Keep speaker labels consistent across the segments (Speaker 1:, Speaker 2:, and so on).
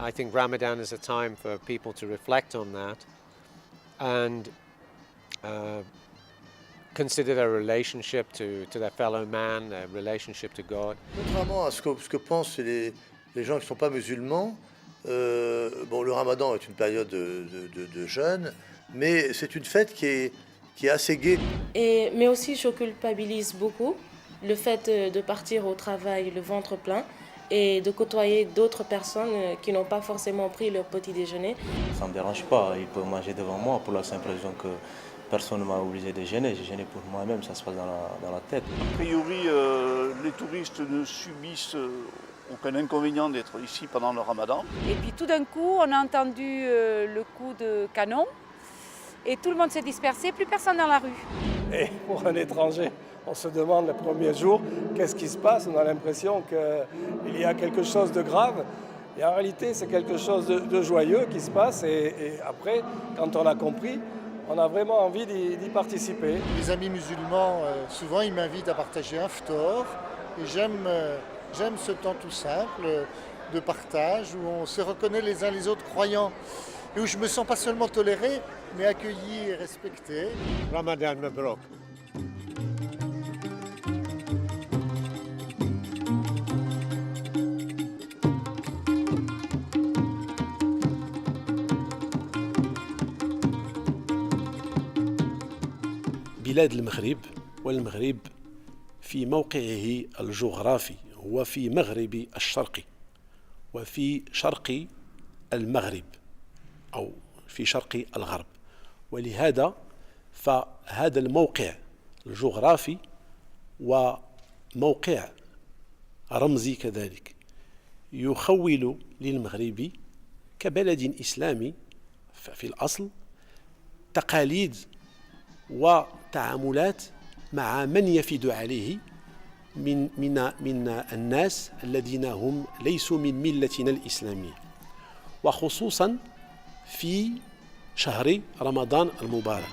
Speaker 1: I think Ramadan is a time for people to reflect on that and consider their relationship to their fellow man, their relationship to God.
Speaker 2: Contrairement à ce que pensent les gens qui ne sont pas musulmans, bon, le Ramadan est une période de jeûne, mais c'est une fête qui est assez gaie.
Speaker 3: Mais aussi, je culpabilise beaucoup le fait de partir au travail le ventre plein et de côtoyer d'autres personnes qui n'ont pas forcément pris leur petit déjeuner.
Speaker 4: Ça ne me dérange pas, il peut manger devant moi pour la simple raison que personne ne m'a obligé de jeûner. J'ai jeûné pour moi-même, ça se passe dans la tête.
Speaker 5: A priori, les touristes ne subissent aucun inconvénient d'être ici pendant le Ramadan.
Speaker 6: Et puis tout d'un coup, on a entendu le coup de canon et tout le monde s'est dispersé, plus personne dans la rue.
Speaker 7: Et pour un étranger, on se demande le premier jour qu'est-ce qui se passe. On a l'impression qu'il y a quelque chose de grave. Et en réalité, c'est quelque chose de joyeux qui se passe. Et après, quand on a compris, on a vraiment envie d'y participer.
Speaker 8: Les amis musulmans, souvent, ils m'invitent à partager un ftor. Et j'aime ce temps tout simple de partage où on se reconnaît les uns les autres croyants. Et où je me sens pas seulement toléré, mais accueilli et respecté.
Speaker 9: Ramadan Mabrouk.
Speaker 10: بلاد المغرب والمغرب في موقعه الجغرافي هو في مغرب الشرق وفي شرق المغرب أو في شرق الغرب، ولهذا فهذا الموقع الجغرافي وموقع رمزي كذلك يخول للمغرب كبلد إسلامي في الأصل تقاليد وتعاملات مع من يفد عليه من الناس الذين هم ليسوا من ملتنا الإسلامية، وخصوصا في شهر رمضان المبارك.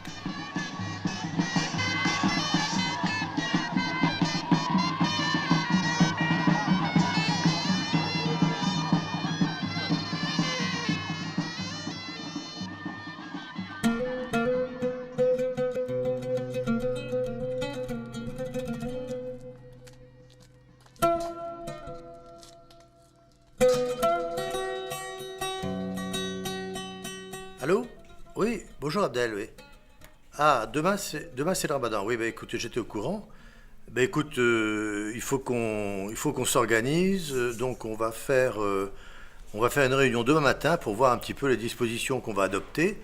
Speaker 2: Allô? Oui, bonjour Abdel, oui. Ah, demain c'est le Ramadan. Oui, bah écoute, j'étais au courant. Bah écoute, il faut qu'on s'organise. Donc on va faire une réunion demain matin pour voir un petit peu les dispositions qu'on va adopter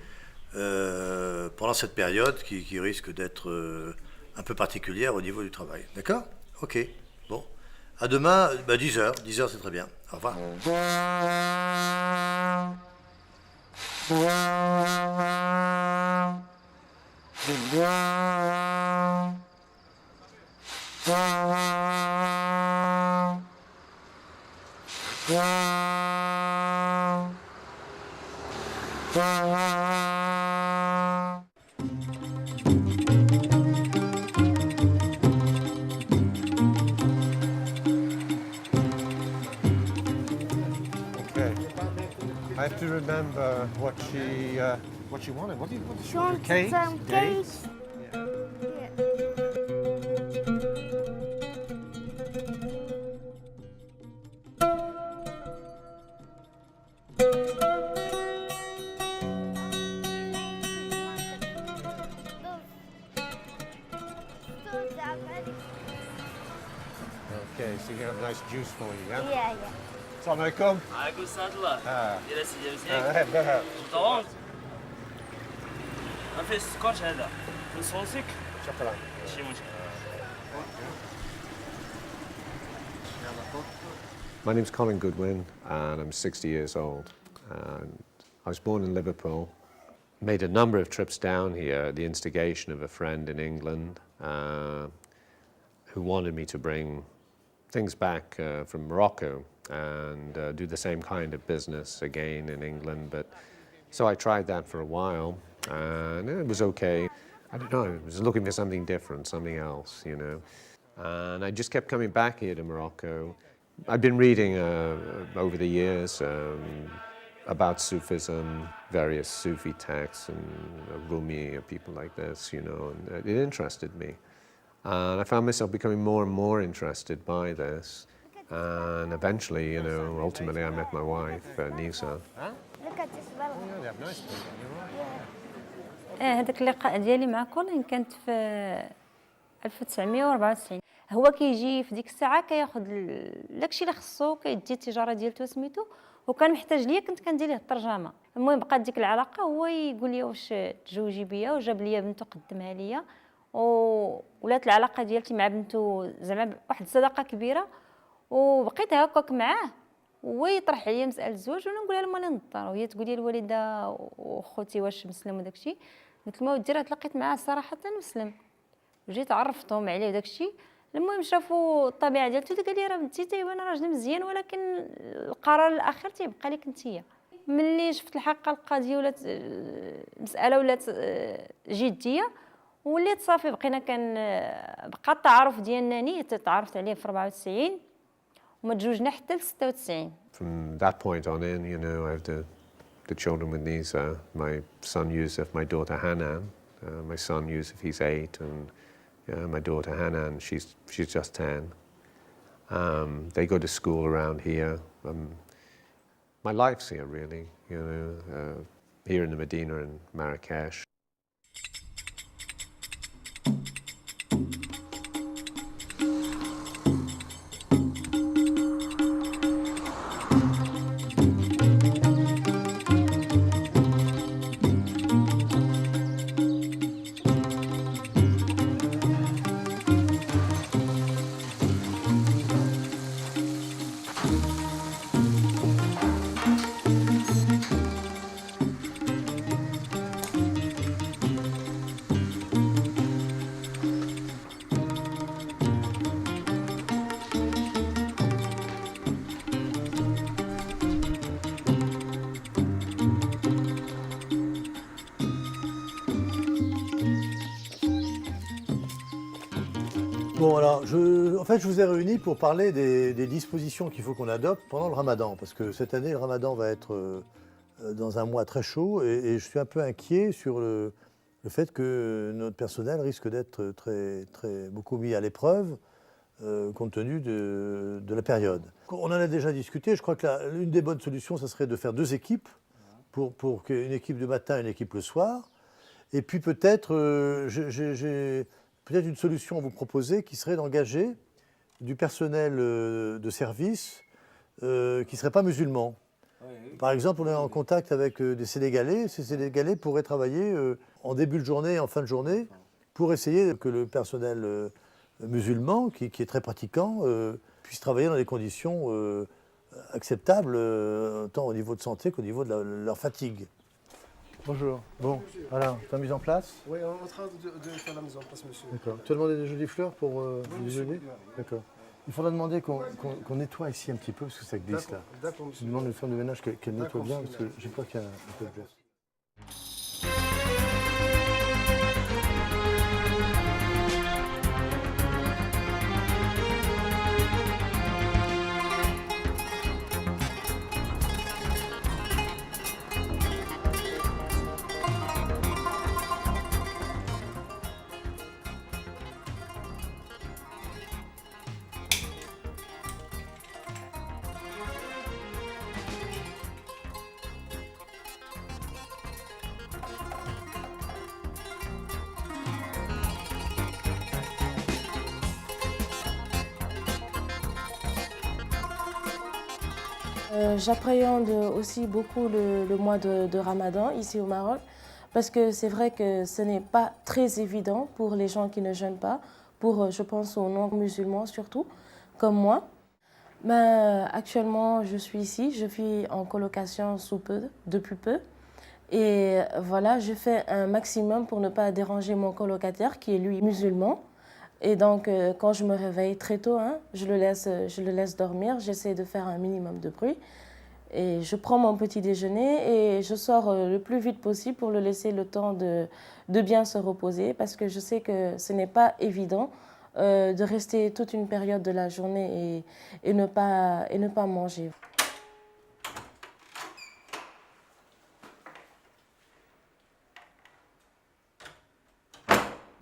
Speaker 2: pendant cette période qui risque d'être un peu particulière au niveau du travail. D'accord? Ok. Bon. À demain, bah 10h. 10h, c'est très bien. Au revoir.
Speaker 9: Okay. I have to remember what she wanted. What did she want?
Speaker 11: Cakes,
Speaker 9: Dates? Okay, so you can have a nice juice for you, yeah?
Speaker 11: Yeah.
Speaker 9: Assalamu alaikum.
Speaker 12: عليكم السلام الله. يا سيدي مزيان.
Speaker 9: مرحبا.
Speaker 12: طبعا. ما فيه السكوتش هذا. من صوصك.
Speaker 9: شكرا.
Speaker 12: ماشي مشكل.
Speaker 1: My name's Colin Goodwin and I'm 60 years old. And I was born in Liverpool. Made a number of trips down here at the instigation of a friend in England who wanted me to bring things back from Morocco and do the same kind of business again in England. But so I tried that for a while and it was okay. I don't know, I was looking for something different, something else, you know. And I just kept coming back here to Morocco. I've been reading over the years about Sufism, various Sufi texts, and Rumi, and people like this, you know, and it interested me. And I found myself becoming more and more interested by this. And eventually, you know, ultimately I met my wife, Nisa.
Speaker 11: هذاك اللقاء ديالي مع كولين كانت في 1994. هو كيجي في ديك الساعه كياخذ داكشي اللي خصو كيدي التجاره ديالته سميتو وكان محتاج ليا كنت كندير ليه الترجمه. المهم بقات ديك العلاقه هو يقول لي واش تزوجي بيا وجاب ليا بنته قدمها ليا ولات العلاقه ديالتي مع بنته زعما واحد الصداقه كبيره وبقيت هكاك معاه هو يطرح عليا مساله الزواج وانا نقول لها ماني نضطر وهي تقول لي الوالده وخوتي واش مسلم وداكشي قلت له ودي راه تلاقيت معاه صراحه مسلم وجيت عرفتهم عليه وداكشي. المهم شافوا الطبيعه ديالته قال لي راه بنتي تيبان راجل مزيان ولكن القرار الاخير تيبقى لك نتيا. ملي شفت الحقيقه القضيه ولات مساله ولات جديه وليت صافي بقينا بقى التعارف ديالنا نيت تعرفت عليه في 94 وما تزوجنا حتى ل 96.
Speaker 1: From that point on in, you know, I have the children with Nisa, my son Yusuf, my daughter Hanan. My son Yusuf, he's 8, and my daughter Hanan, she's just 10. They go to school around here. My life's here, really, you know, here in the Medina and Marrakesh.
Speaker 2: Bon, alors, je vous ai réunis pour parler des dispositions qu'il faut qu'on adopte pendant le ramadan, parce que cette année, le ramadan va être dans un mois très chaud, et je suis un peu inquiet sur le fait que notre personnel risque d'être beaucoup mis à l'épreuve, compte tenu de la période. On en a déjà discuté, je crois que l'une des bonnes solutions, ça serait de faire 2 équipes, pour une équipe du matin et une équipe le soir, et puis peut-être, j'ai peut-être une solution à vous proposer qui serait d'engager du personnel de service qui ne serait pas musulman. Par exemple, on est en contact avec des Sénégalais. Ces Sénégalais pourraient travailler en début de journée et en fin de journée pour essayer que le personnel musulman, qui est très pratiquant, puisse travailler dans des conditions acceptables, tant au niveau de santé qu'au niveau de leur fatigue. Bonjour. Bon, voilà, tu as mise en place?
Speaker 13: Oui, on est en train de faire la mise en place, monsieur.
Speaker 2: D'accord. Tu as demandé des jolies fleurs pour le déjeuner? D'accord. Il faudra demander qu'on nettoie ici un petit peu parce que ça glisse là.
Speaker 13: D'accord, monsieur.
Speaker 2: Je demande une femme de ménage qu'elle nettoie bien parce que j'ai peur qu'il y ait un peu de glace.
Speaker 3: J'appréhende aussi beaucoup le mois de Ramadan ici au Maroc parce que c'est vrai que ce n'est pas très évident pour les gens qui ne jeûnent pas, pour je pense aux non-musulmans surtout, comme moi. Mais actuellement je suis ici, je vis en colocation depuis peu et voilà, je fais un maximum pour ne pas déranger mon colocataire qui est lui musulman. Et donc, quand je me réveille très tôt, je le laisse dormir, j'essaie de faire un minimum de bruit. Et je prends mon petit déjeuner et je sors le plus vite possible pour le laisser le temps de bien se reposer parce que je sais que ce n'est pas évident de rester toute une période de la journée et ne pas manger.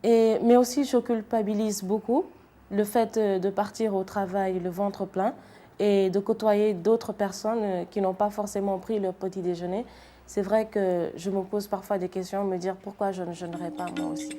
Speaker 3: Mais aussi, je culpabilise beaucoup le fait de partir au travail le ventre plein et de côtoyer d'autres personnes qui n'ont pas forcément pris leur petit déjeuner. C'est vrai que je me pose parfois des questions, me dire pourquoi je ne jeûnerais pas moi aussi.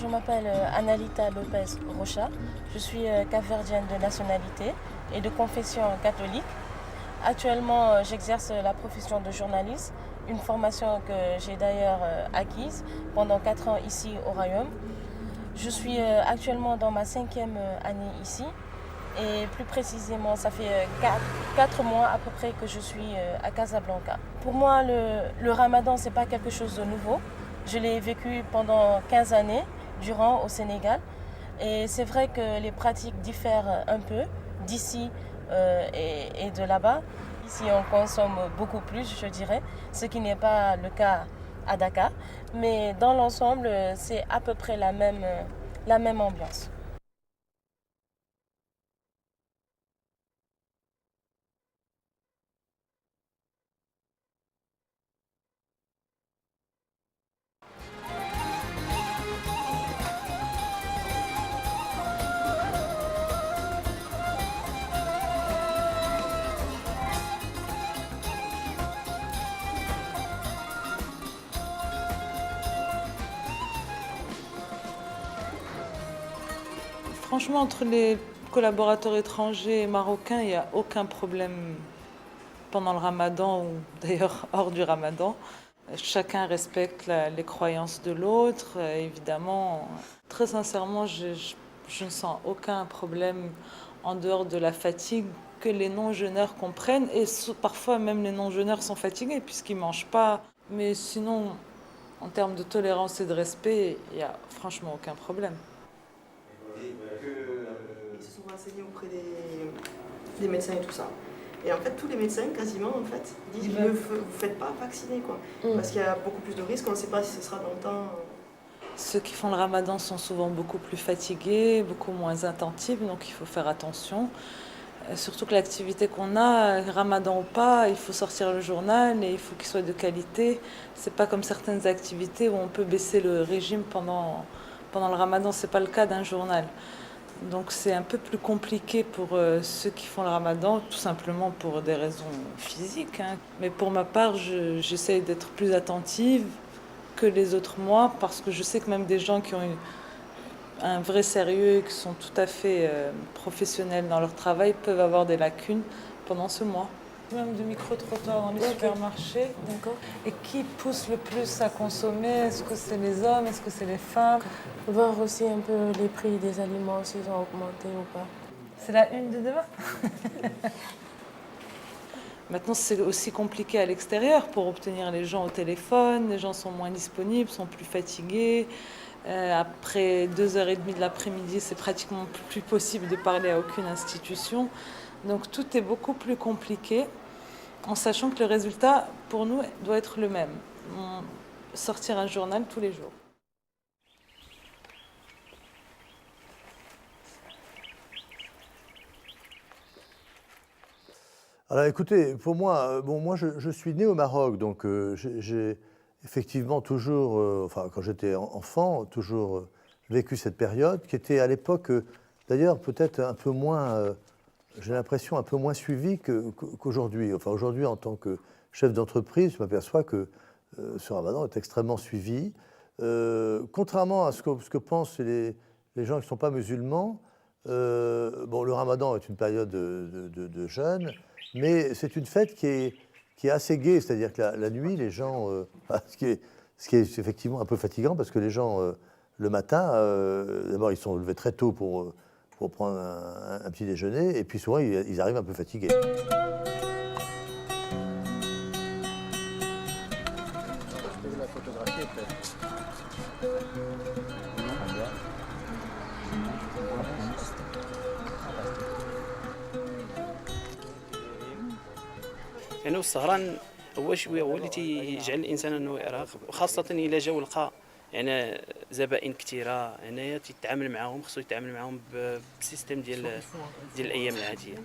Speaker 3: Je m'appelle Analita Lopez Rocha, je suis capverdienne de nationalité et de confession catholique. Actuellement, j'exerce la profession de journaliste, une formation que j'ai d'ailleurs acquise pendant 4 ans ici au Royaume. Je suis actuellement dans ma 5e année ici et plus précisément, ça fait 4 mois à peu près que je suis à Casablanca. Pour moi, le ramadan, ce n'est pas quelque chose de nouveau. Je l'ai vécu pendant 15 années durant au Sénégal. Et c'est vrai que les pratiques diffèrent un peu d'ici et de là-bas. Ici, on consomme beaucoup plus, je dirais, ce qui n'est pas le cas à Dakar. Mais dans l'ensemble, c'est à peu près la même ambiance.
Speaker 14: Franchement, entre les collaborateurs étrangers et marocains, il n'y a aucun problème pendant le ramadan ou d'ailleurs hors du ramadan. Chacun respecte les croyances de l'autre. Évidemment, très sincèrement, je ne sens aucun problème en dehors de la fatigue que les non-jeûneurs comprennent. Et parfois, même les non-jeûneurs sont fatigués puisqu'ils ne mangent pas. Mais sinon, en termes de tolérance et de respect, il n'y a franchement aucun problème.
Speaker 15: Ils se sont renseignés auprès des médecins et tout ça. Et en fait, tous les médecins, quasiment, en fait, disent ne vous faites pas vacciner, quoi. Parce qu'il y a beaucoup plus de risques, on ne sait pas si ce sera dans le temps.
Speaker 14: Ceux qui font le ramadan sont souvent beaucoup plus fatigués, beaucoup moins attentifs, donc il faut faire attention. Surtout que l'activité qu'on a, ramadan ou pas, il faut sortir le journal et il faut qu'il soit de qualité. C'est pas comme certaines activités où on peut baisser le régime pendant le ramadan, c'est pas le cas d'un journal. Donc c'est un peu plus compliqué pour ceux qui font le ramadan, tout simplement pour des raisons physiques. Mais pour ma part, j'essaie d'être plus attentive que les autres mois, parce que je sais que même des gens qui ont un vrai sérieux et qui sont tout à fait professionnels dans leur travail peuvent avoir des lacunes pendant ce mois. Même de micro-trottoirs dans les supermarchés. Et qui pousse le plus à consommer? Est-ce que c'est les hommes? Est-ce que c'est les femmes?
Speaker 3: Voir aussi un peu les prix des aliments, s'ils ont augmenté ou pas.
Speaker 14: C'est la une de demain. Maintenant, c'est aussi compliqué à l'extérieur pour obtenir les gens au téléphone. Les gens sont moins disponibles, sont plus fatigués. Après 2h30 de l'après-midi, c'est pratiquement plus possible de parler à aucune institution. Donc tout est beaucoup plus compliqué, en sachant que le résultat, pour nous, doit être le même. Sortir un journal tous les jours.
Speaker 2: Alors écoutez, pour moi, moi je suis né au Maroc, donc j'ai effectivement toujours, enfin quand j'étais enfant, toujours vécu cette période qui était à l'époque, d'ailleurs peut-être un peu moins, j'ai l'impression un peu moins suivie qu'aujourd'hui. Enfin aujourd'hui, en tant que chef d'entreprise, je m'aperçois que ce ramadan est extrêmement suivi. Contrairement à ce que pensent les gens qui ne sont pas musulmans, le ramadan est une période de jeûne, mais c'est une fête qui est assez gaie, c'est-à-dire que la nuit, les gens, ce qui est effectivement un peu fatigant, parce que les gens, le matin, d'abord ils sont levés très tôt pour prendre un petit déjeuner, et puis souvent ils arrivent un peu fatigués.
Speaker 16: يعني السهران هو شويه هو اللي تيجعل الانسان انه يراق، وخاصه الا جاو لقى يعني زبائن كثيره هنايا تيتعامل معاهم، خصو يتعامل معاهم بسيستم ديال الايام العاديه.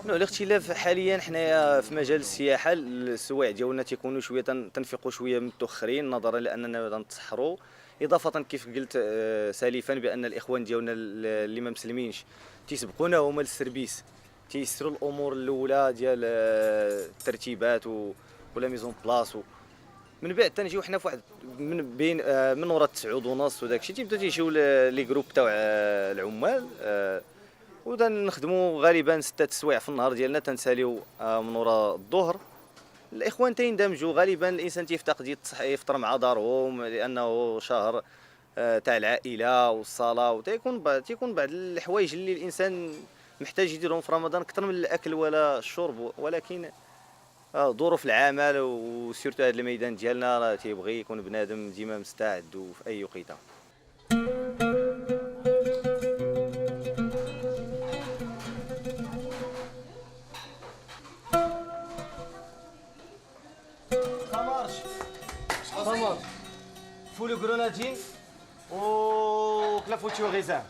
Speaker 17: الاختلاف حاليا حنايا في مجال السياحه، السوايع ديالنا تيكونوا شويه تنفقوا شويه متاخرين نظرا لاننا نتسحروا، اضافه كيف قلت سالفا بان الاخوان ديالنا اللي ما مسلمينش تيسبقونا هما للسيرفيس، تيسروا الامور الاولى ديال الترتيبات ولا ميزون بلاص، من بعد تنجيو حنا في واحد من بين من ورا 9:30 وداك الشيء تيبداو تيجيو لي جروب تاع العمال، نخدموا غالبا 6 سوايع في النهار ديالنا، تنساليو من ورا الظهر. الاخوان تيندمجوا غالبا، الانسان تيفتقد يفطر مع دارهم لانه شهر تاع العائله والصلاه، وتيكون بعض الحوايج اللي الانسان محتاج يديرهم في رمضان اكثر من الاكل ولا الشرب، ولكن ظروف العمل وسيرتو هذا الميدان ديالنا راه تيبغي يكون بنادم ديما مستعد وفي اي وقيته.
Speaker 18: فولو غرونادين وكلافوتيو غيزان.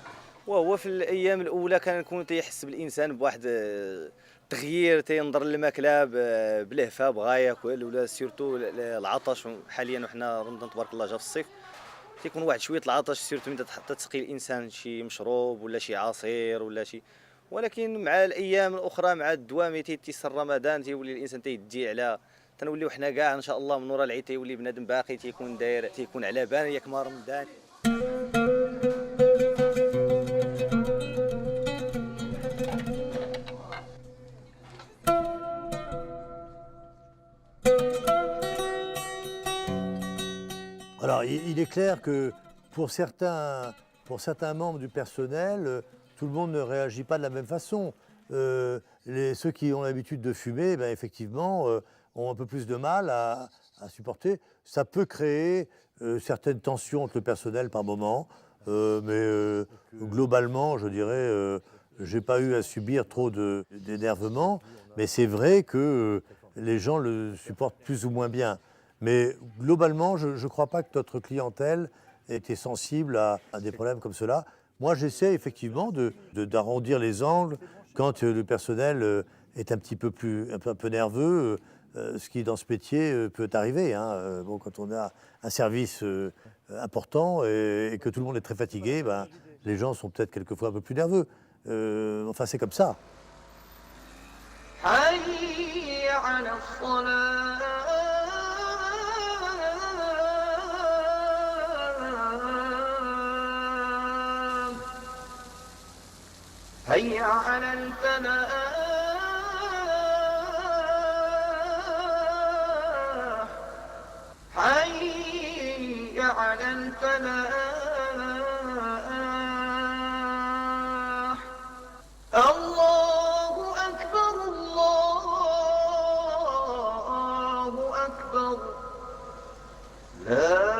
Speaker 17: وهو في الايام الاولى كان يكون تيحس بالانسان بواحد تغيير، تينظر للماكله بلهفه بغا ياكل، ولا سيرتو العطش. حاليا وحنا رمضان تبارك الله جا في الصيف تيكون واحد شويه العطش، سيرتو من تسقي الانسان شي مشروب ولا شي عصير ولا شي، ولكن مع الايام الاخرى مع الدوام تيسر رمضان تيولي الانسان تيدي على تنوليو حنا كاع ان شاء الله من ورا العيد تيولي بنادم باقي تيكون داير تيكون على بال ياك ما رمضان.
Speaker 2: Alors, il est clair que pour certains membres du personnel, tout le monde ne réagit pas de la même façon. Ceux qui ont l'habitude de fumer, ben, effectivement, ont un peu plus de mal à supporter. Ça peut créer certaines tensions entre le personnel par moment, mais globalement, je dirais, j'ai pas eu à subir trop d'énervement, mais c'est vrai que les gens le supportent plus ou moins bien. Mais globalement, je ne crois pas que notre clientèle était sensible à des problèmes comme cela. Moi, j'essaie effectivement d'arrondir les angles quand le personnel est un peu nerveux, ce qui dans ce métier peut arriver. Hein. Bon, quand on a un service important et que tout le monde est très fatigué, ben, les gens sont peut-être quelquefois un peu plus nerveux. Enfin, c'est comme ça.
Speaker 19: هيا على الفلاح هيا على الفلاح الله أكبر الله أكبر لا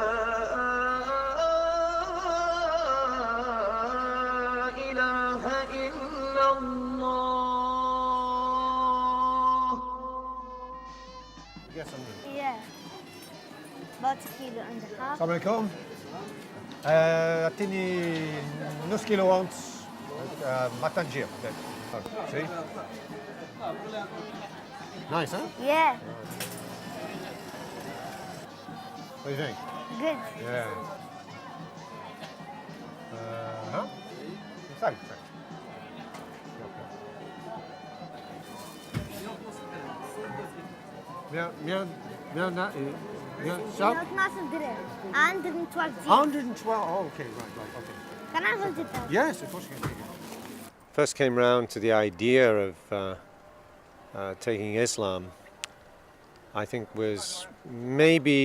Speaker 9: السلام عليكم. اعطيني نص كيلو ونص مع طنجير. See? Nice, huh?
Speaker 20: Yeah.
Speaker 9: What do you think?
Speaker 20: Good.
Speaker 9: Yeah. Huh? Thanks. Yeah, shop?
Speaker 20: 12 درهم. 112
Speaker 9: 112. Oh, okay, right, okay.
Speaker 20: Can I hold it down?
Speaker 9: Yes, of course you can.
Speaker 1: First came round to the idea of taking Islam, I think was maybe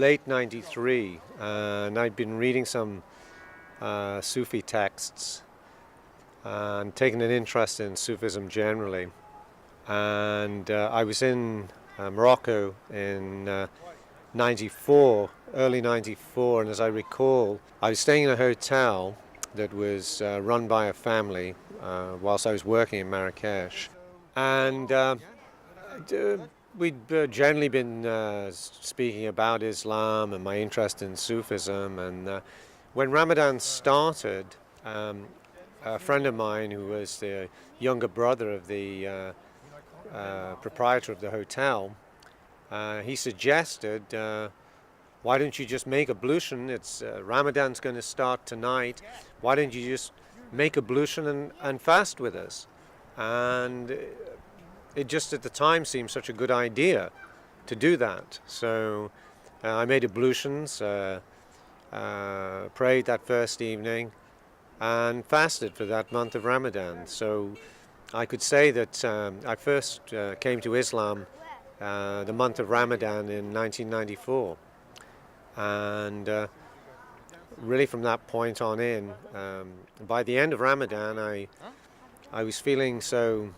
Speaker 1: late 93, and I'd been reading some Sufi texts and taken an interest in Sufism generally. And I was in Morocco in 94, early 94, and as I recall, I was staying in a hotel that was run by a family whilst I was working in Marrakesh. And We'd generally been speaking about Islam and my interest in Sufism, and when Ramadan started, a friend of mine who was the younger brother of the proprietor of the hotel, he suggested, why don't you just make ablution? It's Ramadan's going to start tonight. Why don't you just make ablution and fast with us? And it just at the time seemed such a good idea to do that. So I made ablutions, prayed that first evening, and fasted for that month of Ramadan. So I could say that I first came to Islam the month of Ramadan in 1994. And really from that point on in, by the end of Ramadan, I was feeling so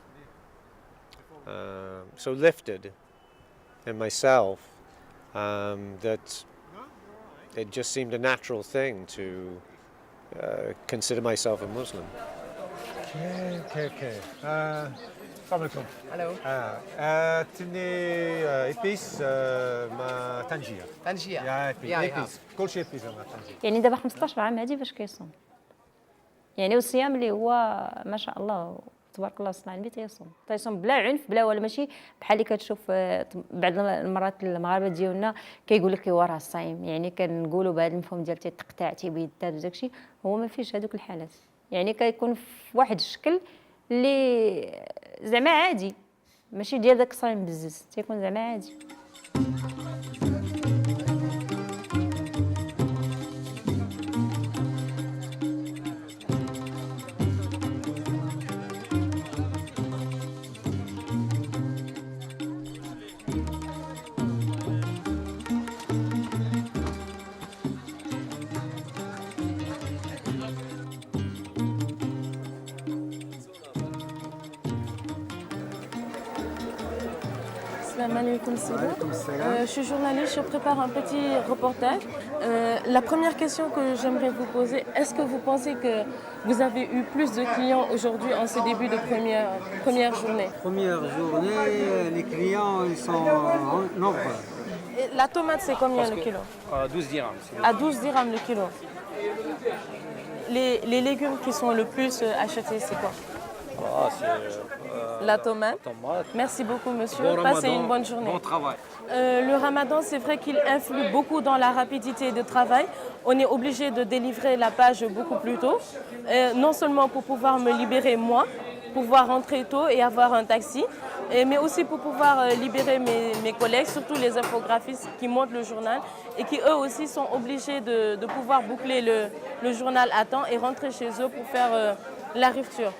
Speaker 1: lifted in myself that it just seemed a natural thing to consider myself a Muslim.
Speaker 9: Okay. Assalamualaikum.
Speaker 18: Hello.
Speaker 9: تني إبيس مع تنجية.
Speaker 18: تنجية.
Speaker 9: يا إبيس. كل شيء إبيس مع تنجية.
Speaker 11: يعني دابا 15 عام هادي باش كيصوم. يعني والصيام اللي هو ما شاء الله تبارك الله صنع النبي تيصوم بلا عنف بلا ولا ماشي بحال اللي كتشوف بعض المرات المغاربه ديالنا كيقول لك هو راه صايم، يعني كنقولوا بهذا المفهوم ديال تيتقطع تيبيداد وداكشي، هو ما فيش هذوك الحالات، يعني كيكون في واحد الشكل اللي زعما عادي ماشي ديال داك الصايم بزز، تيكون زعما عادي.
Speaker 3: Je suis journaliste, je prépare un petit reportage. La première question que j'aimerais vous poser, est-ce que vous pensez que vous avez eu plus de clients aujourd'hui en ce début de première journée?
Speaker 21: Première journée, les clients ils sont nombreux.
Speaker 3: Et la tomate, c'est combien le kilo?
Speaker 21: À 12 dirhams.
Speaker 3: À 12 dirhams le kilo. Les légumes qui sont le plus achetés, c'est quoi? La tomate. Merci beaucoup, monsieur.
Speaker 21: Bon
Speaker 3: Passez
Speaker 21: Ramadan,
Speaker 3: une bonne journée.
Speaker 21: bon travail.
Speaker 3: Le ramadan, c'est vrai qu'il influe beaucoup dans la rapidité de travail. On est obligé de délivrer la page beaucoup plus tôt. Non seulement pour pouvoir me libérer moi, pouvoir rentrer tôt et avoir un taxi, mais aussi pour pouvoir libérer mes collègues, surtout les infographistes qui montent le journal et qui eux aussi sont obligés de pouvoir boucler le journal à temps et rentrer chez eux pour faire la rupture.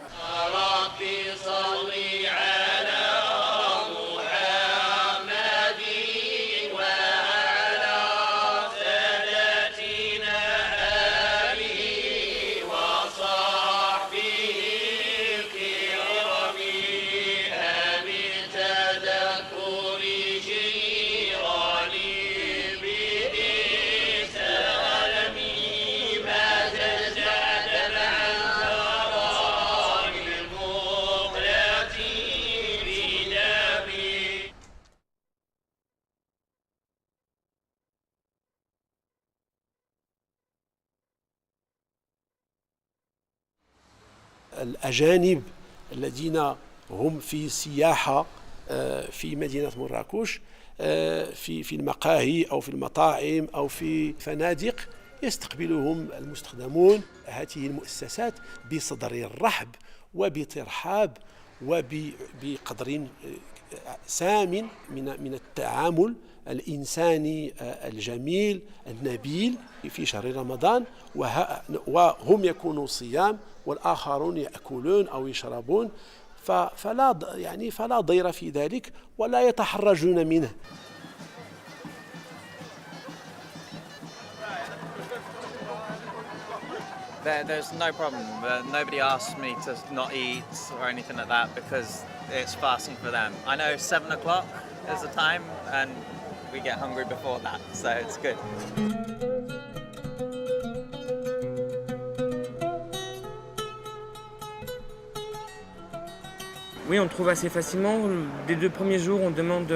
Speaker 10: الأجانب الذين هم في سياحة في مدينة مراكش في المقاهي أو في المطاعم أو في فنادق يستقبلهم المستخدمون هذه المؤسسات بصدر رحب وبترحاب وبقدر سام من التعامل الإنساني الجميل النبيل في شهر رمضان، وهم يكونوا صيام والآخرون يأكلون أو يشربون، فلا ضير في ذلك ولا يتحرجون منه.
Speaker 22: There's no problem. Nobody asked me to not eat or anything like that because it's fasting for them. I know 7 o'clock is the time and we get hungry before that, so it's good.
Speaker 4: Oui, on trouve assez facilement. Dès les 2 premiers jours, on demande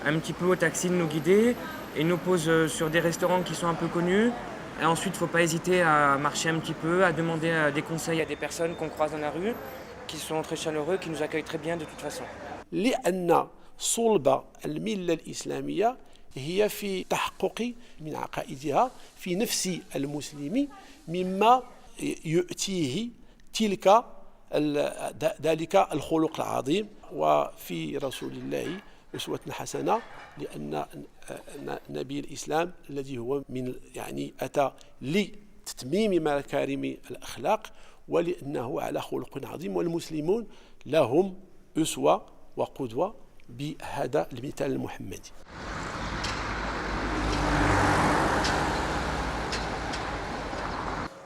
Speaker 4: un petit peu au taxi de nous guider et nous pose sur des restaurants qui sont un peu connus. Et ensuite, il ne faut pas hésiter à marcher un petit peu, à demander des conseils à des personnes qu'on croise dans la rue, qui sont très chaleureux, qui nous accueillent très bien de toute façon.
Speaker 10: لأن صلب الملة الإسلامية هي في تحقق من عقائدها في نفس المسلم مما يؤتيه ذلك الخلق العظيم وفي رسول الله أسوة حسنة لأن نبي الإسلام الذي هو من يعني أتى لتتميم مكارم الأخلاق ولأنه على خلق عظيم والمسلمون لهم أسوة وقدوة بهذا المثال المحمدي.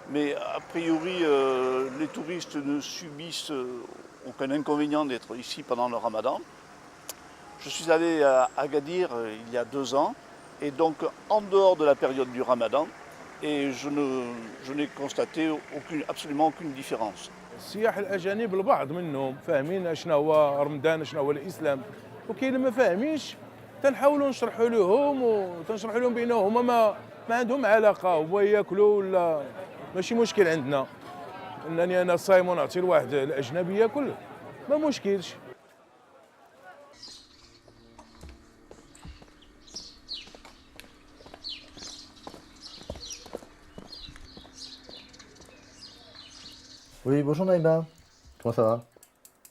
Speaker 5: Mais a priori, les touristes ne subissent aucun inconvénient d'être ici pendant le ramadan. Je suis allé à Agadir il y a 2 ans, et donc en dehors de la période du ramadan, et je n'ai constaté absolument aucune différence.
Speaker 23: السياح الأجانب البعض منهم فاهمين شنو هو رمضان شنو هو الإسلام، وكاين اللي ما فاهمينش تنحاولوا نشرحوا لهم وتنشرحوا لهم بأنه هما ما عندهم علاقة، هما ياكلوا ولا ماشي مشكل عندنا انني انا صايم ونعطي لواحد الاجنبي ياكل ما مشكلش.
Speaker 2: Oui, bonjour Naïma. Comment ça va?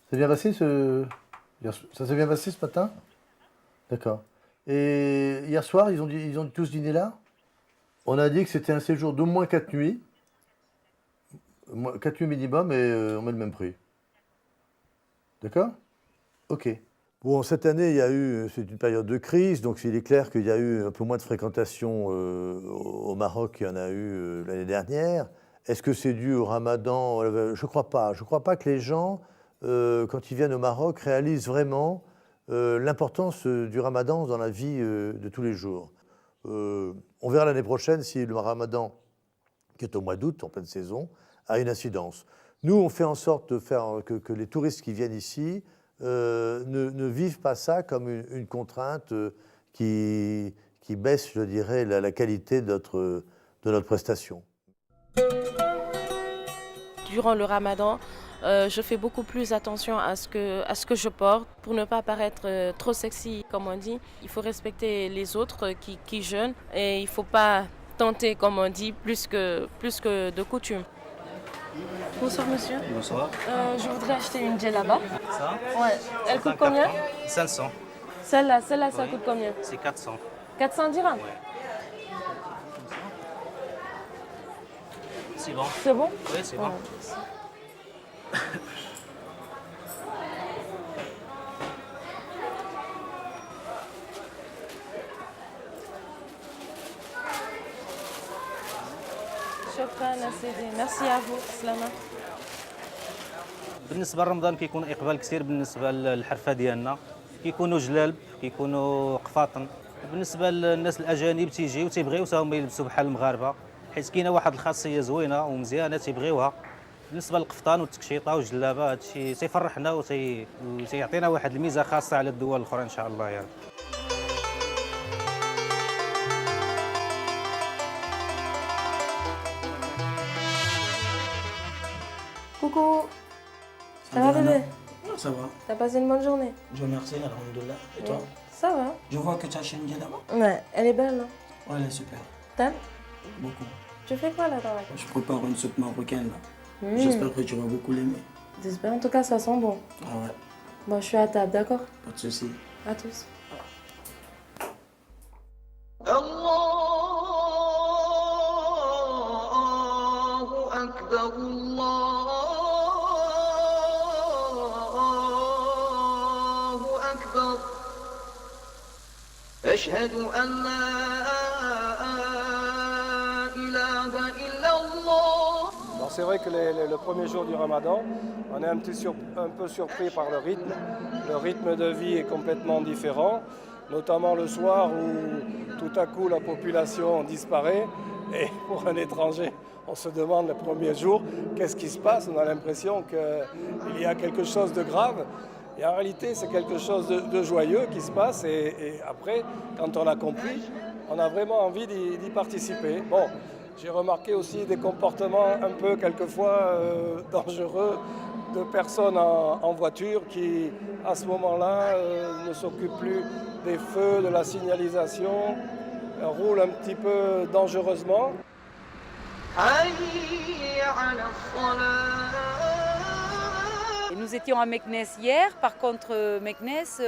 Speaker 2: C'est bien passé Ça s'est bien passé ce matin? D'accord. Et hier soir, ils ont tous dîné là? On a dit que c'était un séjour d'au moins 4 nuits. 4 nuits minimum et on met le même prix. D'accord? Ok. Bon, cette année, c'est une période de crise, donc il est clair qu'il y a eu un peu moins de fréquentation au Maroc qu'il y en a eu l'année dernière. Est-ce que c'est dû au ramadan? Je ne crois pas. Je ne crois pas que les gens, quand ils viennent au Maroc, réalisent vraiment l'importance du ramadan dans la vie de tous les jours. On verra l'année prochaine si le ramadan, qui est au mois d'août, en pleine saison, a une incidence. Nous, on fait en sorte de faire que les touristes qui viennent ici ne vivent pas ça comme une contrainte qui baisse, je dirais, la qualité de notre prestation.
Speaker 3: Durant le ramadan, je fais beaucoup plus attention à ce que je porte pour ne pas paraître trop sexy, comme on dit. Il faut respecter les autres qui jeûnent et il ne faut pas tenter, comme on dit, plus que de coutume. Bonsoir monsieur.
Speaker 12: Bonsoir.
Speaker 3: Je voudrais acheter une djellaba.
Speaker 12: Ça?
Speaker 3: Ouais. Elle coûte combien?
Speaker 12: 500.
Speaker 3: Celle-là, ça coûte combien?
Speaker 12: C'est 400.
Speaker 3: 400 dirhams?
Speaker 12: Ouais. C'est bon.
Speaker 3: C'est bon?
Speaker 12: Oui, c'est bon.
Speaker 3: شكرا سيدي. Merci à vous. سلامة.
Speaker 24: بالنسبه لرمضان كيكون اقبال كثير بالنسبه للحرفه ديالنا، كيكونوا جلالب كيكونوا قفاطن. بالنسبه للناس الاجانب تيجيو تيبغيو حتى هما يلبسوا بحال المغاربه، حيت كاينه واحد الخاصيه زوينه ومزيانه تيبغيوها. بالنسبه للقفطان والتكشيطه والجلابه هادشي تيفرحنا وتيعطينا واحد الميزه خاصه على الدول الاخرى ان شاء الله يعني.
Speaker 3: Coucou. Ça va bébé?
Speaker 25: Ça va.
Speaker 3: T'as passé une bonne journée?
Speaker 25: Je vous remercie, alhamdoulilah. Et toi?
Speaker 3: Ça va.
Speaker 25: Je vois que tu as acheté une djellaba.
Speaker 3: Ouais, elle est belle, non?
Speaker 25: Ouais, elle est super.
Speaker 3: T'aimes?
Speaker 25: Beaucoup.
Speaker 3: Tu fais quoi là dans la cuisine?
Speaker 25: Je prépare une soupe marocaine là. J'espère que tu vas beaucoup l'aimer.
Speaker 3: J'espère, en tout cas ça sent bon.
Speaker 25: Ah ouais.
Speaker 3: Bon, je suis à table, d'accord?
Speaker 25: Pas de soucis.
Speaker 3: À tous.
Speaker 19: Allahu Akbar, Allahu Akbar. Ashhadu an la ilaha illa Allah.
Speaker 7: C'est vrai que le premier jour du ramadan, on est un peu surpris par le rythme. Le rythme de vie est complètement différent, notamment le soir où tout à coup la population disparaît. Et pour un étranger, on se demande le premier jour qu'est-ce qui se passe. On a l'impression qu'il y a quelque chose de grave. Et en réalité, c'est quelque chose de joyeux qui se passe. Et après, quand on a compris, on a vraiment envie d'y participer. Bon, j'ai remarqué aussi des comportements un peu quelquefois dangereux de personnes en voiture qui, à ce moment-là, ne s'occupent plus des feux, de la signalisation, roulent un petit peu dangereusement.
Speaker 19: حي على الصلاة.
Speaker 6: Et nous étions à Meknès hier. Par contre, Meknès,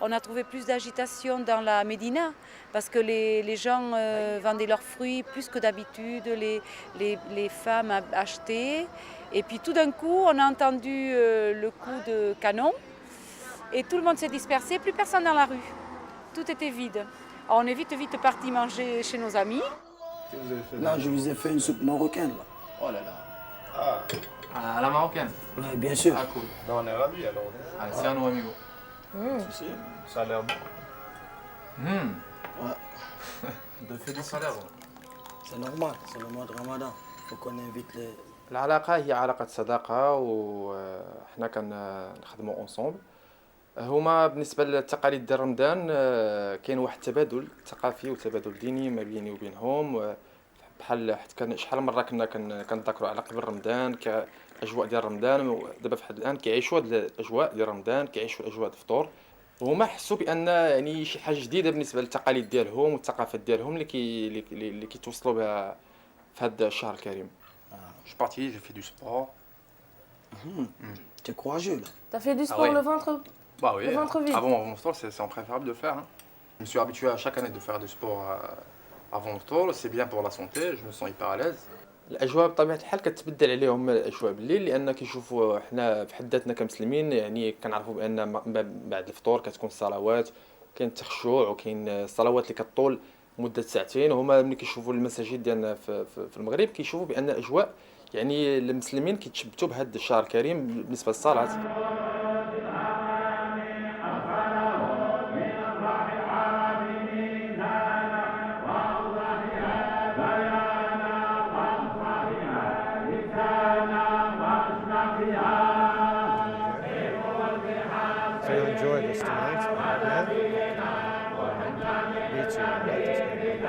Speaker 6: on a trouvé plus d'agitation dans la Médina parce que les gens vendaient leurs fruits plus que d'habitude, les femmes achetaient. Et puis tout d'un coup, on a entendu le coup de canon et tout le monde s'est dispersé, plus personne dans la rue. Tout était vide. Alors on est vite parti manger chez nos amis.
Speaker 25: Là, je vous ai fait une soupe marocaine. Là.
Speaker 8: Oh là là. À la marocaine.
Speaker 25: Ouais, bien sûr.
Speaker 8: Ah cool. Non, on est ravis alors. Ah, c'est un amigo.
Speaker 25: Si.
Speaker 8: Ça a l'air bon.
Speaker 25: Ouais.
Speaker 8: De féliciter.
Speaker 25: C'est normal, c'est le mois de Ramadan. Il faut qu'on invite les.
Speaker 13: العلاقة هي علاقة صداقة وحنا كنخدموا اونصومبل. هما بالنسبة للتقاليد ديال رمضان كاين واحد التبادل ثقافي وتبادل ديني ما بيني وبينهم بحال حيت كان شحال مرة كنا كنذكروا على قبل رمضان كأجواء ديال رمضان دابا فحال الآن كيعيشوا هاد الأجواء ديال رمضان كيعيشوا الأجواء ديال الفطور وهما حسوا بأن يعني شي حاجة جديدة بالنسبة للتقاليد ديالهم والثقافات ديالهم اللي كيتوصلوا بها في هاد الشهر الكريم.
Speaker 8: Je suis parti, j'ai fait du sport.
Speaker 25: Tu es courageux là.
Speaker 3: T'as fait du sport
Speaker 8: oui.
Speaker 3: le ventre
Speaker 8: Bah oui,
Speaker 3: Le ventre vide.
Speaker 8: avant mon sport, c'est préférable de faire. Hein. Je me suis habitué à chaque année de faire du sport avant mon sport, c'est bien pour la santé, je me sens hyper à l'aise.
Speaker 13: الاجواء بطبيعه الحال كتبدل عليهم الاجواء بالليل لان كيشوفوا حنا بحد ذاتنا كمسلمين يعني كنعرفوا بان بعد الفطور كتكون الصلوات كاين التخشوع وكاين الصلوات اللي كطول مده ساعتين وهما ملي كيشوفوا المساجد ديالنا في المغرب كيشوفوا بان الاجواء يعني المسلمين كيتشبتوا بهذا الشهر الكريم بالنسبه للصلاه.
Speaker 9: So you'll enjoy this tonight, yeah? Me too. I like this game.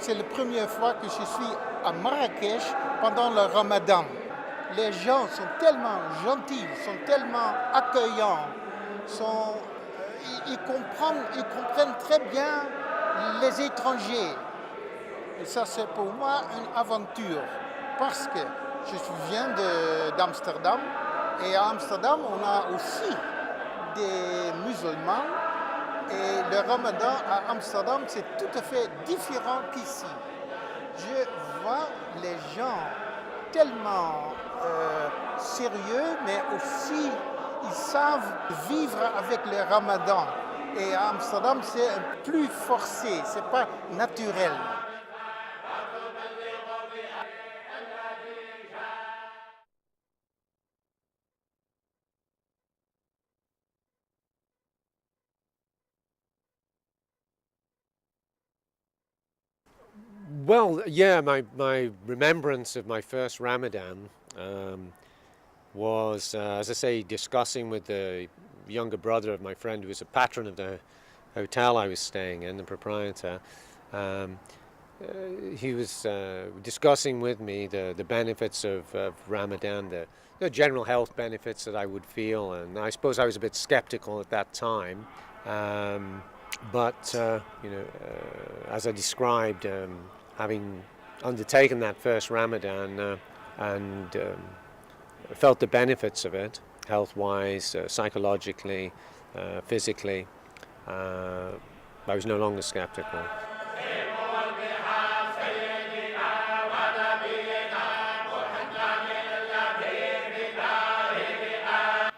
Speaker 14: C'est la première fois que je suis à Marrakech pendant le Ramadan. Les gens sont tellement gentils, sont tellement accueillants, ils comprennent très bien les étrangers. Et ça, c'est pour moi une aventure parce que je viens d'Amsterdam et à Amsterdam, on a aussi des musulmans. Et le Ramadan à Amsterdam, c'est tout à fait différent qu'ici. Je vois les gens tellement sérieux, mais aussi ils savent vivre avec le Ramadan. Et à Amsterdam, c'est plus forcé, c'est pas naturel.
Speaker 9: Well, yeah, my remembrance of my first Ramadan was, as I say, discussing with the younger brother of my friend who was a patron of the hotel I was staying in, the proprietor. He was discussing with me the benefits of Ramadan, the general health benefits that I would feel, and I suppose I was a bit skeptical at that time. But as I described, having undertaken that first Ramadan and felt the benefits of it, health-wise, psychologically, physically, I was no longer skeptical.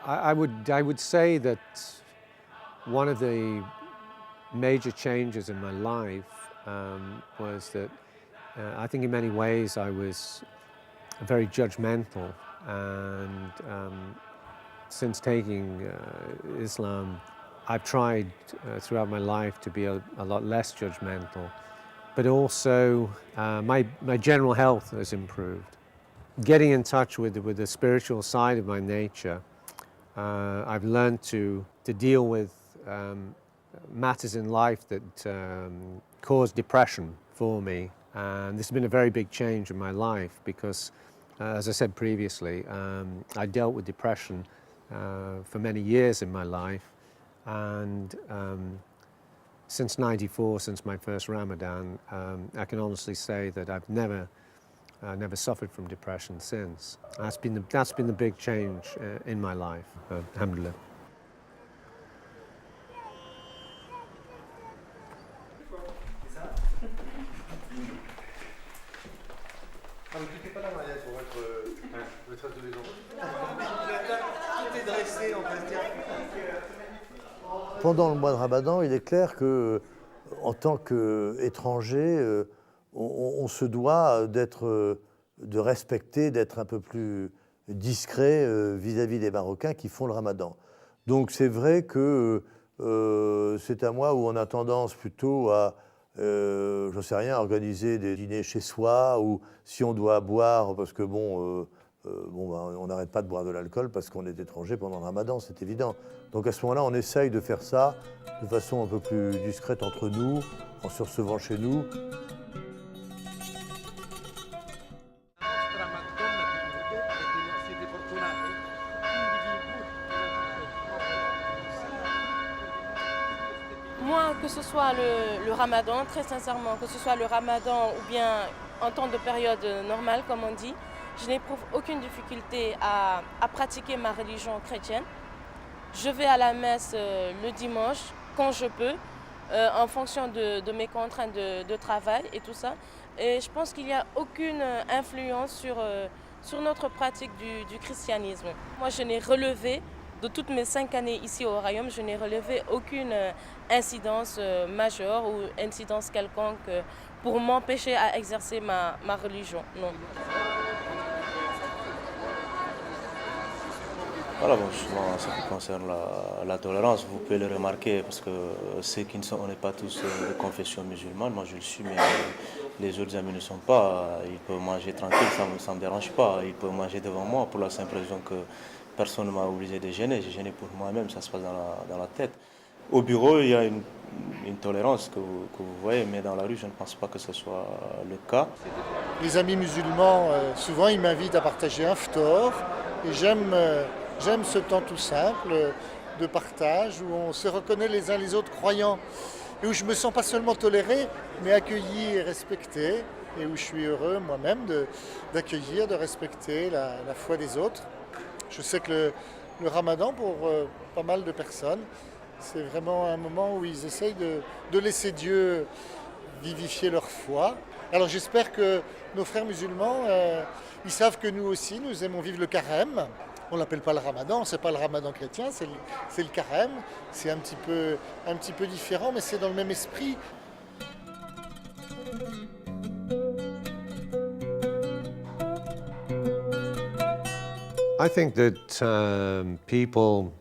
Speaker 9: I would say that one of the major changes in my life was that I think in many ways I was very judgmental, and since taking Islam, I've tried throughout my life to be a lot less judgmental, but also my general health has improved. Getting in touch with the spiritual side of my nature, I've learned to deal with matters in life that cause depression for me. And this has been a very big change in my life because, as I said previously, I dealt with depression for many years in my life. And since '94, since my first Ramadan, I can honestly say that I've never suffered from depression since. That's been the big change in my life, alhamdulillah.
Speaker 2: Pendant le mois de Ramadan, il est clair que, en tant qu'étranger, on se doit de respecter, d'être un peu plus discret vis-à-vis des Marocains qui font le Ramadan. Donc c'est vrai que c'est un mois où on a tendance plutôt à, je ne sais rien, organiser des dîners chez soi, ou si on doit boire, parce que on n'arrête pas de boire de l'alcool parce qu'on est étranger pendant le Ramadan, c'est évident. Donc à ce moment-là, on essaye de faire ça de façon un peu plus discrète entre nous, en se recevant chez nous.
Speaker 3: Moi, que ce soit le Ramadan, très sincèrement, que ce soit le Ramadan ou bien en temps de période normale, comme on dit, je n'éprouve aucune difficulté à pratiquer ma religion chrétienne. Je vais à la messe le dimanche, quand je peux, en fonction de mes contraintes de travail et tout ça. Et je pense qu'il n'y a aucune influence sur notre pratique du christianisme. Moi, je n'ai relevé, de toutes mes 5 années ici au Royaume, je n'ai relevé aucune incidence majeure ou incidence quelconque pour m'empêcher à exercer ma religion. Non.
Speaker 1: Voilà, bon, justement, en ce qui concerne la tolérance, vous pouvez le remarquer parce que ceux qui ne sont, on n'est pas tous de confession musulmane, moi je le suis, mais les autres amis ne sont pas. Ils peuvent manger tranquille, ça ne me dérange pas. Ils peuvent manger devant moi pour la simple raison que personne ne m'a obligé de gêner. J'ai gêné pour moi-même, ça se passe dans la tête. Au bureau, il y a une tolérance que vous voyez, mais dans la rue, je ne pense pas que ce soit le cas.
Speaker 14: Les amis musulmans, souvent, ils m'invitent à partager un ftor, et j'aime ce temps tout simple de partage où on se reconnaît les uns les autres croyants et où je me sens pas seulement toléré mais accueilli et respecté, et où je suis heureux moi-même d'accueillir, de respecter la foi des autres. Je sais que le Ramadan, pour pas mal de personnes, c'est vraiment un moment où ils essayent de laisser Dieu vivifier leur foi. Alors j'espère que nos frères musulmans, ils savent que nous aussi, nous aimons vivre le carême. On ne l'appelle pas le Ramadan, c'est pas le Ramadan chrétien, c'est le carême. C'est un petit peu différent, mais c'est dans le même esprit.
Speaker 9: I think that people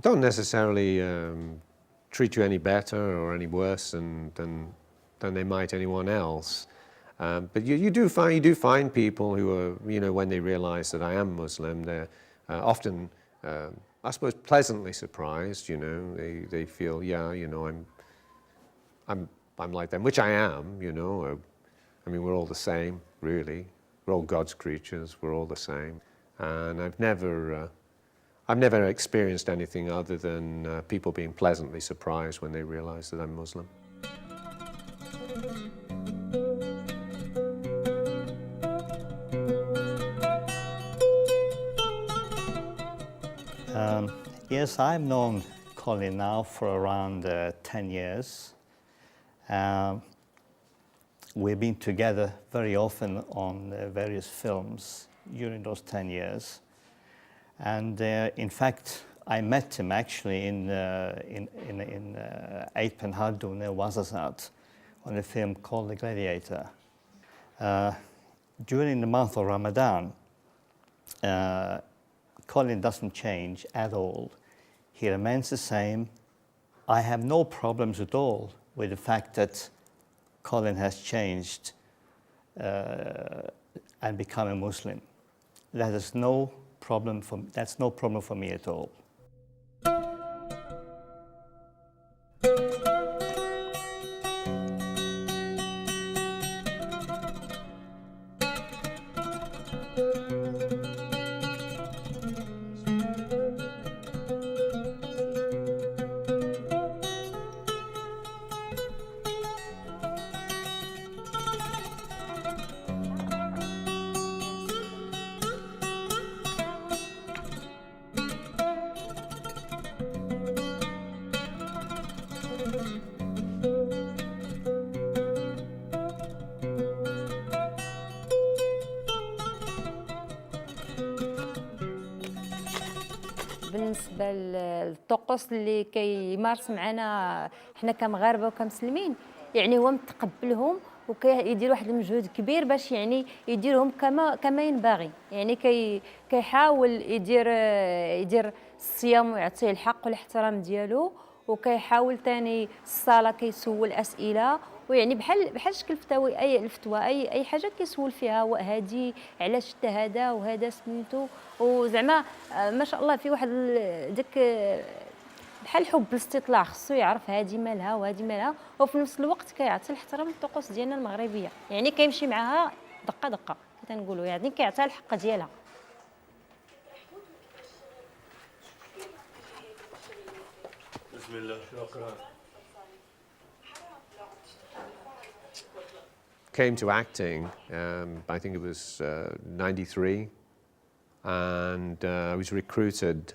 Speaker 9: don't necessarily treat you any better or any worse than than they might anyone else. But you do find people who are, you know, when they realize that I am Muslim, they're often, I suppose, pleasantly surprised. You know, they feel, yeah, you know, I'm like them, which I am. You know, I mean, we're all the same, really. We're all God's creatures. We're all the same, and I've never experienced anything other than people being pleasantly surprised when they realize that I'm Muslim.
Speaker 15: Yes, I've known Colin now for around 10 years. We've been together very often on various films during those 10 years. And in fact, I met him actually in Eid Penhardun near Ouarzazate on a film called The Gladiator. During the month of Ramadan, Colin doesn't change at all. He remains the same. I have no problems at all with the fact that Colin has changed and become a Muslim. That's no problem for me at all.
Speaker 11: بالنسبه للطقوس اللي كيمارس معنا حنا كمغاربه وكمسلمين، يعني هو متقبلهم وكيدير واحد المجهود كبير باش يعني يديرهم كما ينبغي. يعني كيحاول يدير الصيام ويعطيه الحق والاحترام ديالو، وكيحاول ثاني الصلاه كيسول اسئله، ويعني بحال شكل الفتوى اي حاجه كيسول فيها هادي علاش حتى هذا وهذا سميتو، وزعما ما شاء الله في واحد داك بحال حب الاستطلاع، خصو يعرف هادي مالها وهادي مالها، وفي نفس الوقت كيعطي الاحترام للطقوس ديالنا المغربيه. يعني كيمشي معاها دقه دقه كتنقولوا، يعني كيعطيها الحق ديالها.
Speaker 1: بسم الله. شكرا.
Speaker 9: Came to acting, I think it was 93, and I was recruited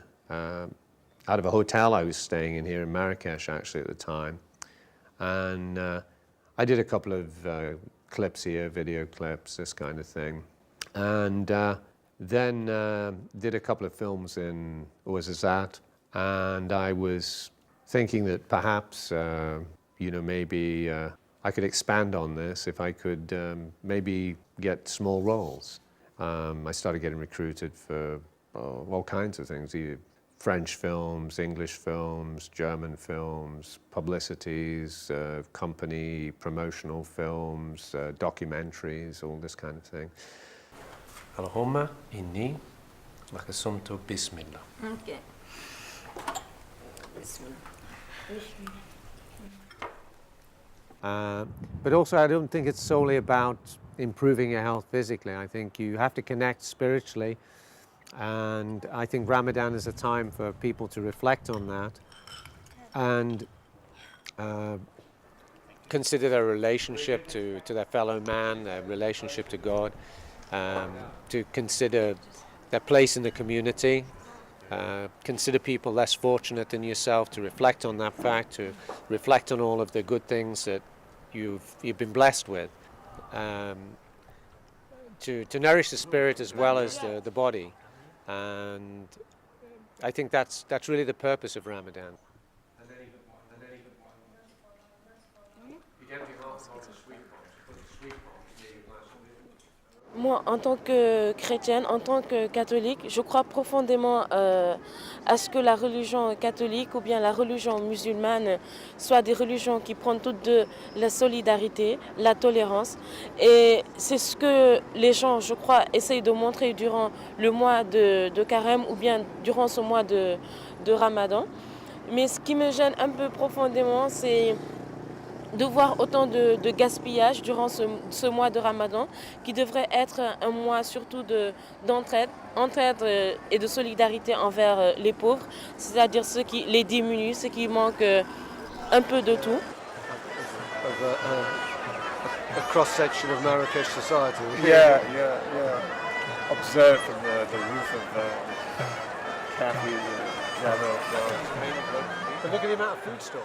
Speaker 9: out of a hotel I was staying in here in Marrakesh actually at the time, and I did a couple of clips here, video clips, this kind of thing, and then did a couple of films in Ouarzazate, and I was thinking that perhaps, maybe I could expand on this if I could maybe get small roles. I started getting recruited for all kinds of things, either French films, English films, German films, publicities, company promotional films, documentaries, all this kind of thing.
Speaker 1: اللهم إني لقسمت بسم الله.
Speaker 11: Okay. بسم الله.
Speaker 9: But also, I don't think it's solely about improving your health physically. I think you have to connect spiritually, and I think Ramadan is a time for people to reflect on that and consider their relationship to their fellow man, their relationship to God, to consider their place in the community, consider people less fortunate than yourself, to reflect on that fact, to reflect on all of the good things that you've been blessed with, to nourish the spirit as well as the body, and I think that's really the purpose of Ramadan.
Speaker 3: Moi, en tant que chrétienne, en tant que catholique, je crois profondément à ce que la religion catholique ou bien la religion musulmane soient des religions qui prennent toutes deux la solidarité, la tolérance. Et c'est ce que les gens, je crois, essayent de montrer durant le mois de carême ou bien durant ce mois de Ramadan. Mais ce qui me gêne un peu profondément, c'est de voir autant de gaspillage durant ce mois de Ramadan, qui devrait être un mois surtout d'entraide et de solidarité envers les pauvres, c'est-à-dire ceux qui les diminuent, ceux qui manquent un peu de tout.
Speaker 9: A cross-section of Marrakesh society.
Speaker 16: Yeah. Observe from the roof of Cafe
Speaker 9: But look at the amount of food stalls.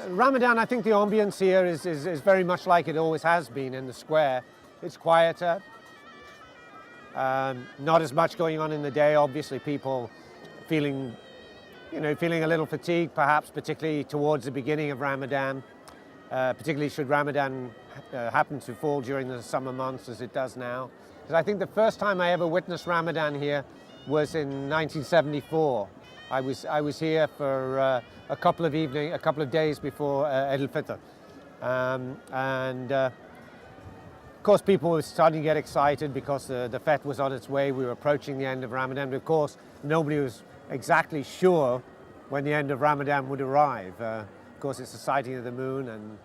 Speaker 9: Ramadan, I think the ambience here is very much like it always has been in the square. It's quieter, not as much going on in the day. Obviously, people feeling a little fatigued, perhaps, particularly towards the beginning of Ramadan. Particularly should Ramadan happen to fall during the summer months, as it does now. Because I think the first time I ever witnessed Ramadan here was in 1974. I was here for a couple of days before Eid al-Fitr, and of course people were starting to get excited because the fete was on its way. We were approaching the end of Ramadan, but of course nobody was exactly sure when the end of Ramadan would arrive. Of course, it's the sighting of the moon, and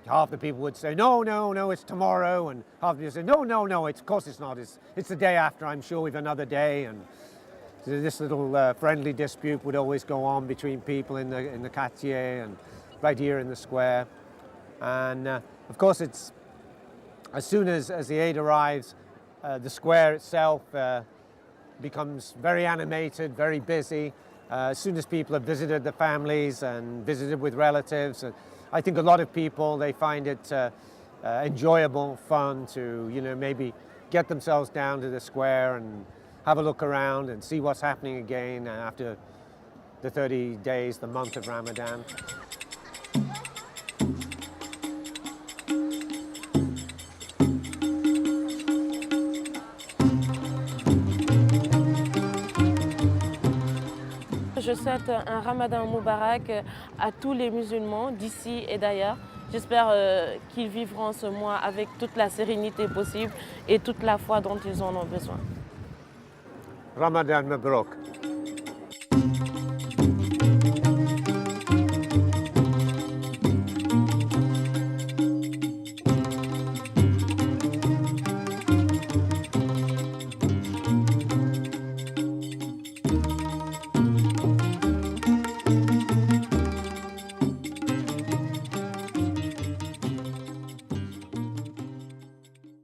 Speaker 9: half the people would say, no, it's tomorrow, and half the people say, no, of course it's not. It's the day after. I'm sure we've another day. And so this little friendly dispute would always go on between people in the quartier and right here in the square. And of course, it's as soon as the Eid arrives, the square itself becomes very animated, very busy. As soon as people have visited the families and visited with relatives, and I think a lot of people, they find it enjoyable, fun to maybe get themselves down to the square and have a look around and see what's happening again after the 30 days, the month of Ramadan.
Speaker 3: Je souhaite un Ramadan Moubarak à tous les musulmans d'ici et d'ailleurs. J'espère qu'ils vivront ce mois avec toute la sérénité possible et toute la foi dont ils en ont besoin.
Speaker 9: Ramadan Mabrok.